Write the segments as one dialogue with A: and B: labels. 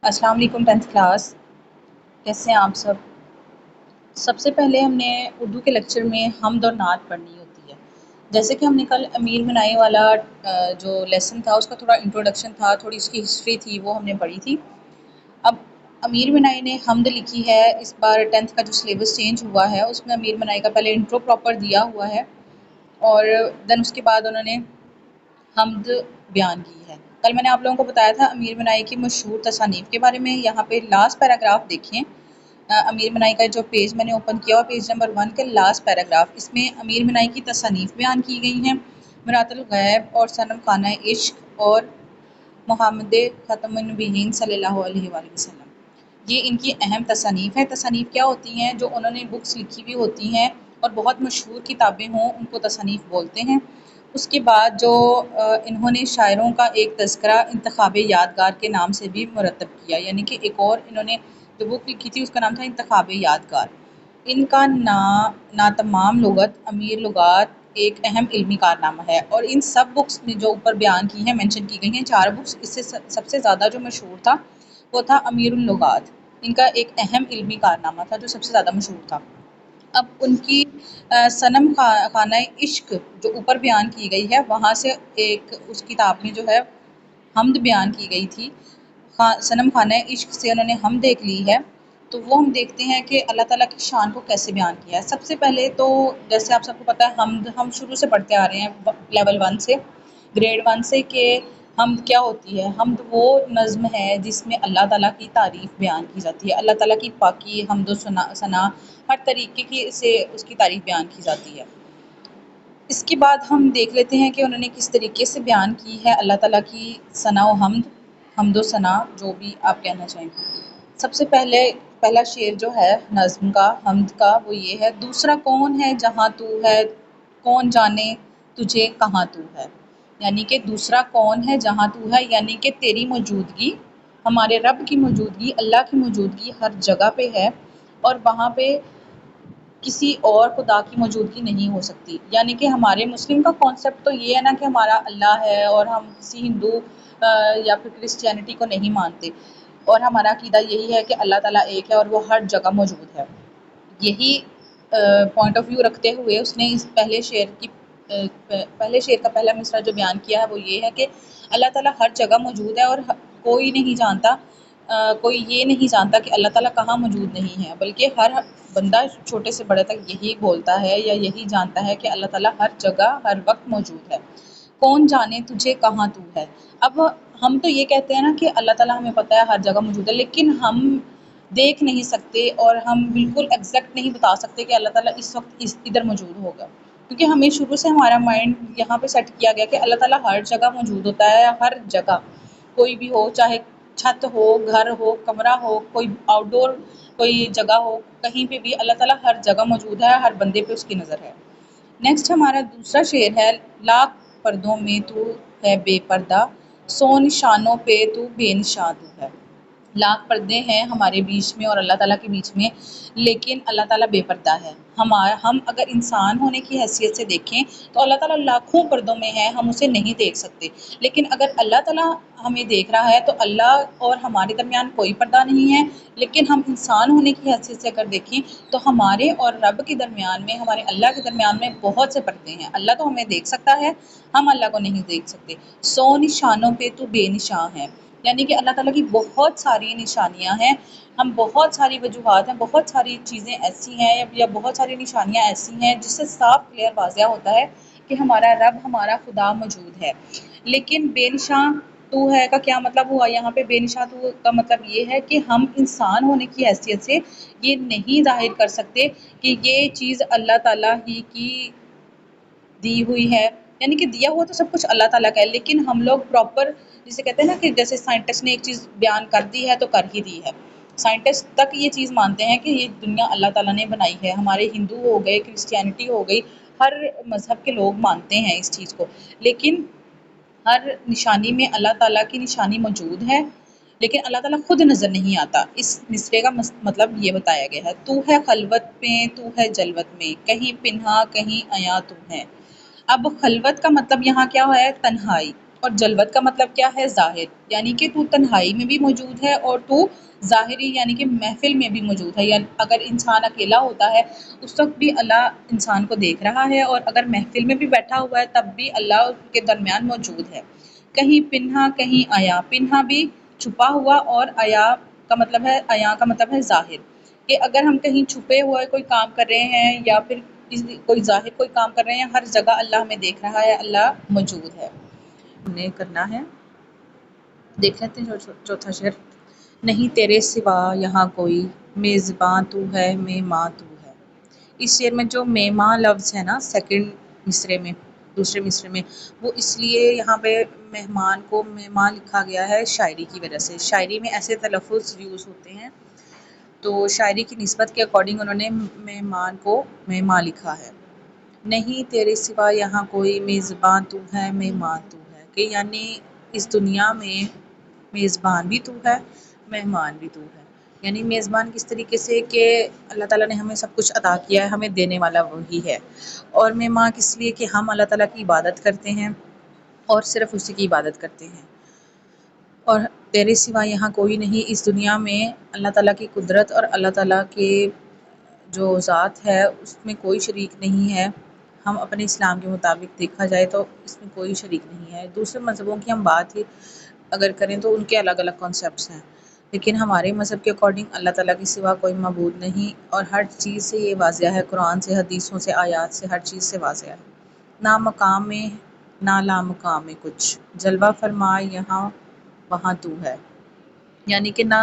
A: السلام علیکم 10th class, کیسے ہیں آپ سب؟ سب سے پہلے ہم نے اردو کے لیکچر میں حمد اور نعت پڑھنی ہوتی ہے۔ جیسے کہ ہم نے کل امیر منائی والا جو لیسن تھا اس کا تھوڑا انٹروڈکشن تھا، تھوڑی اس کی ہسٹری تھی، وہ ہم نے پڑھی تھی۔ اب امیر منائی نے حمد لکھی ہے، اس بار 10th کا جو سلیبس چینج ہوا ہے اس میں امیر منائی کا پہلے انٹرو پراپر دیا ہوا ہے اور دین اس کے بعد انہوں نے حمد بیان کی ہے۔ کل میں نے آپ لوگوں کو بتایا تھا امیر منائی کی مشہور تصانیف کے بارے میں۔ یہاں پہ لاسٹ پیراگراف دیکھیں، امیر منائی کا جو پیج میں نے اوپن کیا ہوا پیج نمبر 1 کے لاسٹ پیراگراف، اس میں امیر منائی کی تصانیف بیان کی گئی ہیں۔ مرات الغیب اور صنم خانہ عشق اور محمد ختم النبیین صلی اللہ علیہ وآلہ وسلم، یہ ان کی اہم تصانیف ہیں۔ تصانیف کیا ہوتی ہیں؟ جو انہوں نے بکس لکھی ہوئی ہوتی ہیں اور بہت مشہور کتابیں ہوں ان کو تصانیف بولتے ہیں۔ اس کے بعد جو انہوں نے شاعروں کا ایک تذکرہ انتخاب یادگار کے نام سے بھی مرتب کیا، یعنی کہ ایک اور انہوں نے جو بک لکھی تھی اس کا نام تھا انتخاب یادگار۔ ان کا ناتمام لغت امیر لغات ایک اہم علمی کارنامہ ہے، اور ان سب بکس میں جو اوپر بیان کی ہیں، مینشن کی گئی ہیں 4 بکس، اس سے سب سے زیادہ جو مشہور تھا وہ تھا امیر اللغات۔ ان کا ایک اہم علمی کارنامہ تھا جو سب سے زیادہ مشہور تھا۔ اب ان کی صنم خانہ عشق جو اوپر بیان کی گئی ہے، وہاں سے ایک اس کتاب میں جو ہے حمد بیان کی گئی تھی، صنم خانہ عشق سے انہوں نے حمد دیکھ لی ہے۔ تو وہ ہم دیکھتے ہیں کہ اللہ تعالیٰ کی شان کو کیسے بیان کیا ہے۔ سب سے پہلے تو جیسے آپ سب کو پتہ ہے حمد ہم شروع سے پڑھتے آ رہے ہیں لیول 1 سے، گریڈ 1 سے، کہ حمد کیا ہوتی ہے۔ حمد وہ نظم ہے جس میں اللہ تعالیٰ کی تعریف بیان کی جاتی ہے، اللہ تعالیٰ کی پاکی، حمد و ثنا، ہر طریقے کی سے اس کی تعریف بیان کی جاتی ہے۔ اس کے بعد ہم دیکھ لیتے ہیں کہ انہوں نے کس طریقے سے بیان کی ہے اللہ تعالیٰ کی ثنا و حمد، حمد و ثنا، جو بھی آپ کہنا چاہیں۔ سب سے پہلا شعر جو ہے نظم کا، حمد کا، وہ یہ ہے: دوسرا کون ہے جہاں تو ہے، کون جانے تجھے کہاں تو ہے۔ یعنی کہ دوسرا کون ہے جہاں تو ہے، یعنی کہ تیری موجودگی، ہمارے رب کی موجودگی، اللہ کی موجودگی ہر جگہ پہ ہے، اور وہاں پہ کسی اور خدا کی موجودگی نہیں ہو سکتی۔ یعنی کہ ہمارے مسلم کا کانسیپٹ تو یہ ہے نا کہ ہمارا اللہ ہے، اور ہم کسی ہندو یا پھر کرسچینٹی کو نہیں مانتے، اور ہمارا عقیدہ یہی ہے کہ اللہ تعالیٰ ایک ہے اور وہ ہر جگہ موجود ہے۔ یہی پوائنٹ آف ویو رکھتے ہوئے اس نے اس پہلے شعر کا پہلا مصرع جو بیان کیا ہے وہ یہ ہے کہ اللہ تعالیٰ ہر جگہ موجود ہے، اور کوئی نہیں جانتا، کوئی یہ نہیں جانتا کہ اللہ تعالیٰ کہاں موجود نہیں ہے، بلکہ ہر بندہ چھوٹے سے بڑے تک یہی بولتا ہے یا یہی جانتا ہے کہ اللہ تعالیٰ ہر جگہ ہر وقت موجود ہے۔ کون جانے تجھے کہاں تو ہے۔ اب ہم تو یہ کہتے ہیں نا کہ اللہ تعالیٰ ہمیں پتہ ہے ہر جگہ موجود ہے، لیکن ہم دیکھ نہیں سکتے اور ہم بالکل ایگزیکٹ نہیں بتا سکتے کہ اللہ تعالیٰ اس وقت ادھر موجود ہوگا، کیونکہ ہمیں شروع سے ہمارا مائنڈ یہاں پہ سیٹ کیا گیا کہ اللہ تعالیٰ ہر جگہ موجود ہوتا ہے، ہر جگہ، کوئی بھی ہو، چاہے چھت ہو، گھر ہو، کمرہ ہو، کوئی آؤٹ ڈور کوئی جگہ ہو، کہیں پہ بھی اللہ تعالیٰ ہر جگہ موجود ہے، ہر بندے پہ اس کی نظر ہے۔ نیکسٹ ہمارا دوسرا شعر ہے: لاکھ پردوں میں تو ہے بے پردہ، سو نشانوں پہ تو بے نشان تو ہے۔ لاکھ پردے ہیں ہمارے بیچ میں اور اللہ تعالیٰ کے بیچ میں، لیکن اللہ تعالیٰ بے پردہ ہے۔ ہم اگر انسان ہونے کی حیثیت سے دیکھیں تو اللہ تعالیٰ لاکھوں پردوں میں ہے، ہم اسے نہیں دیکھ سکتے، لیکن اگر اللہ تعالیٰ ہمیں دیکھ رہا ہے تو اللہ اور ہمارے درمیان کوئی پردہ نہیں ہے۔ لیکن ہم انسان ہونے کی حیثیت سے اگر دیکھیں تو ہمارے اور رب کے درمیان میں، ہمارے اللہ کے درمیان میں بہت سے پردے ہیں۔ اللہ تو ہمیں دیکھ سکتا ہے، ہم اللہ کو نہیں دیکھ سکتے۔ 100 نشانوں پہ تو بے نشان ہے، یعنی کہ اللہ تعالیٰ کی بہت ساری نشانیاں ہیں، ہم بہت ساری وجوہات ہیں، بہت ساری چیزیں ایسی ہیں یا بہت ساری نشانیاں ایسی ہیں جس سے صاف کلیئر واضح ہوتا ہے کہ ہمارا رب، ہمارا خدا موجود ہے۔ لیکن بے نشان تو ہے کا کیا مطلب ہوا؟ یہاں پہ بے نشان تو کا مطلب یہ ہے کہ ہم انسان ہونے کی حیثیت سے یہ نہیں ظاہر کر سکتے کہ یہ چیز اللہ تعالیٰ ہی کی دی ہوئی ہے، یعنی کہ دیا ہوا تو سب کچھ اللہ تعالیٰ کا ہے، لیکن ہم لوگ پراپر جسے کہتے ہیں نا کہ جیسے سائنٹسٹ نے ایک چیز بیان کر دی ہے تو کر ہی دی ہے، سائنٹسٹ تک یہ چیز مانتے ہیں کہ یہ دنیا اللہ تعالیٰ نے بنائی ہے۔ ہمارے ہندو ہو گئے، کرسچینٹی ہو گئی، ہر مذہب کے لوگ مانتے ہیں اس چیز کو، لیکن ہر نشانی میں اللہ تعالیٰ کی نشانی موجود ہے، لیکن اللہ تعالیٰ خود نظر نہیں آتا۔ اس مصرے کا مطلب یہ بتایا گیا ہے: تو ہے خلوت میں، تو ہے جلوت میں، کہیں پنہا کہیں عیاں تو ہے۔ اب خلوت کا مطلب یہاں کیا ہے؟ تنہائی۔ اور جلوت کا مطلب کیا ہے؟ ظاہر، یعنی کہ تو تنہائی میں بھی موجود ہے اور تو ظاہری یعنی کہ محفل میں بھی موجود ہے، یعنی اگر انسان اکیلا ہوتا ہے اس وقت بھی اللہ انسان کو دیکھ رہا ہے، اور اگر محفل میں بھی بیٹھا ہوا ہے تب بھی اللہ اس کے درمیان موجود ہے۔ کہیں پنہا کہیں آیا، پنہا بھی چھپا ہوا، اور آیا کا مطلب ہے، آیا کا مطلب ہے ظاہر، کہ اگر ہم کہیں چھپے ہوئے کوئی کام کر رہے ہیں یا پھر کوئی ظاہر کوئی کام کر رہے ہیں، ہر جگہ اللہ ہمیں دیکھ رہا ہے، اللہ موجود ہے۔ ہم نے کرنا ہے، دیکھ لیتے ہیں چوتھا شعر۔ نہیں تیرے سوا یہاں کوئی، میزباں تو ہے مہماں تو ہے۔ اس شعر میں جو مہماں لفظ ہے نا سیکنڈ مصرے میں، دوسرے مصرے میں، وہ اس لیے یہاں پہ مہمان کو مہمان لکھا گیا ہے شاعری کی وجہ سے۔ شاعری میں ایسے تلفظ یوز ہوتے ہیں تو شاعری کی نسبت کے اکارڈنگ انہوں نے مہمان کو مہماں لکھا ہے۔ نہیں تیرے سوا یہاں کوئی، میزباں تو ہے مہمان تو ہے، کہ یعنی اس دنیا میں میزبان بھی تو ہے، مہمان بھی تو ہے۔ یعنی میزبان کس طریقے سے کہ اللہ تعالیٰ نے ہمیں سب کچھ عطا کیا ہے، ہمیں دینے والا وہی ہے، اور مہمان کس لیے کہ ہم اللہ تعالیٰ کی عبادت کرتے ہیں اور صرف اسی کی عبادت کرتے ہیں۔ اور تیرے سوا یہاں کوئی نہیں، اس دنیا میں اللہ تعالیٰ کی قدرت اور اللہ تعالیٰ کے جو ذات ہے اس میں کوئی شریک نہیں ہے۔ ہم اپنے اسلام کے مطابق دیکھا جائے تو اس میں کوئی شریک نہیں ہے۔ دوسرے مذہبوں کی ہم بات ہی اگر کریں تو ان کے الگ الگ کانسیپٹس ہیں، لیکن ہمارے مذہب کے اکارڈنگ اللہ تعالیٰ کے سوا کوئی معبود نہیں، اور ہر چیز سے یہ واضح ہے، قرآن سے، حدیثوں سے، آیات سے، ہر چیز سے واضح ہے۔ نہ مقام میں نہ لامقام میں کچھ، جلوہ فرما یہاں وہاں تو ہے، یعنی کہ نہ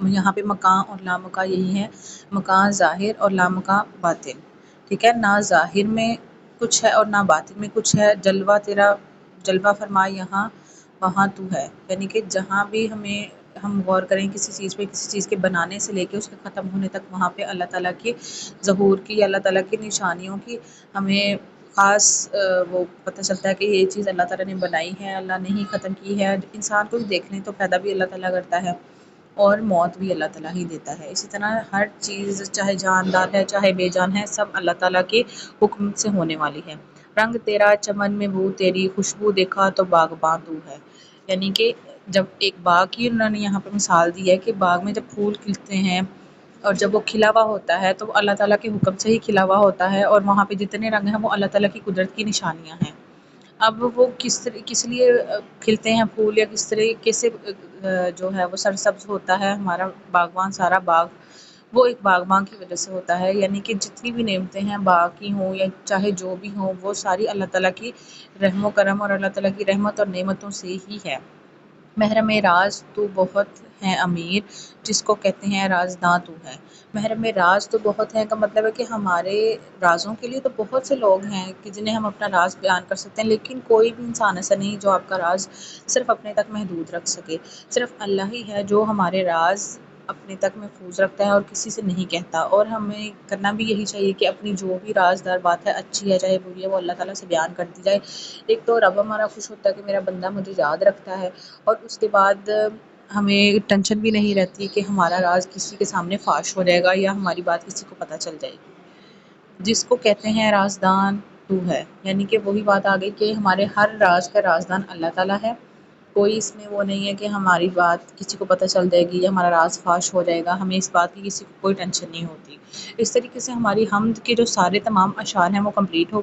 A: یہاں پہ مقام اور لامقام یہی ہے، مقام ظاہر اور لامقام باطن، ٹھیک ہے، نہ ظاہر میں کچھ ہے اور نہ باطن میں کچھ ہے، جلوہ تیرا جلوہ فرما یہاں وہاں تو ہے، یعنی کہ جہاں بھی ہم غور کریں کسی چیز پہ، کسی چیز کے بنانے سے لے کے اس کے ختم ہونے تک، وہاں پہ اللہ تعالیٰ کی ظہور کی، اللہ تعالیٰ کی نشانیوں کی ہمیں خاص وہ پتہ چلتا ہے کہ یہ چیز اللہ تعالیٰ نے بنائی ہے، اللہ نے ہی ختم کی ہے۔ انسان کو دیکھ لیں تو پیدا بھی اللہ تعالیٰ کرتا ہے اور موت بھی اللہ تعالیٰ ہی دیتا ہے۔ اسی طرح ہر چیز چاہے جاندار ہے چاہے بے جان ہے، سب اللہ تعالیٰ کے حکم سے ہونے والی ہے۔ رنگ تیرا چمن میں بو تیری، خوشبو دیکھا تو باغباں تو ہے، یعنی کہ جب ایک باغ کی انہوں نے یہاں پہ مثال دی ہے کہ باغ میں جب پھول کھلتے ہیں اور جب وہ کھلا ہوا ہوتا ہے تو وہ اللہ تعالیٰ کے حکم سے ہی کھلا ہوا ہوتا ہے، اور وہاں پہ جتنے رنگ ہیں وہ اللہ تعالیٰ کی قدرت کی نشانیاں ہیں۔ اب وہ کس لیے کھلتے ہیں پھول، یا کس طریقے سے جو ہے وہ سرسبز ہوتا ہے ہمارا باغبان، سارا باغ وہ ایک باغبان کی وجہ سے ہوتا ہے، یعنی کہ جتنی بھی نعمتیں ہیں باغ کی ہوں یا چاہے جو بھی ہوں، وہ ساری اللہ تعالیٰ کی رحم و کرم اور اللہ تعالیٰ کی رحمت اور نعمتوں سے ہی ہے۔ محرم راز تو بہت ہے امیر، جس کو کہتے ہیں رازداں تو ہے۔ محرم راز تو بہت ہیں کا مطلب ہے کہ ہمارے رازوں کے لیے تو بہت سے لوگ ہیں کہ جنہیں ہم اپنا راز بیان کر سکتے ہیں، لیکن کوئی بھی انسان ایسا نہیں جو آپ کا راز صرف اپنے تک محدود رکھ سکے۔ صرف اللہ ہی ہے جو ہمارے راز اپنے تک محفوظ رکھتا ہے اور کسی سے نہیں کہتا، اور ہمیں کرنا بھی یہی چاہیے کہ اپنی جو بھی رازدار بات ہے، اچھی ہے چاہے بری ہے، وہ اللہ تعالیٰ سے بیان کر دی جائے۔ ایک تو رب ہمارا خوش ہوتا ہے کہ میرا بندہ مجھے یاد رکھتا ہے، اور اس کے بعد ہمیں ٹینشن بھی نہیں رہتی کہ ہمارا راز کسی کے سامنے فاش ہو جائے گا یا ہماری بات کسی کو پتہ چل جائے گی۔ جس کو کہتے ہیں رازدان تو ہے، یعنی کہ وہی بات آ گئی کہ ہمارے ہر راز کا رازدان اللہ تعالیٰ ہے۔ کوئی اس میں وہ نہیں ہے کہ ہماری بات کسی کو پتہ چل جائے گی یا ہمارا راز فاش ہو جائے گا، ہمیں اس بات کی کسی کو کوئی ٹینشن نہیں ہوتی۔ اس طریقے سے ہماری حمد کے جو سارے تمام اشعار ہیں وہ کمپلیٹ ہو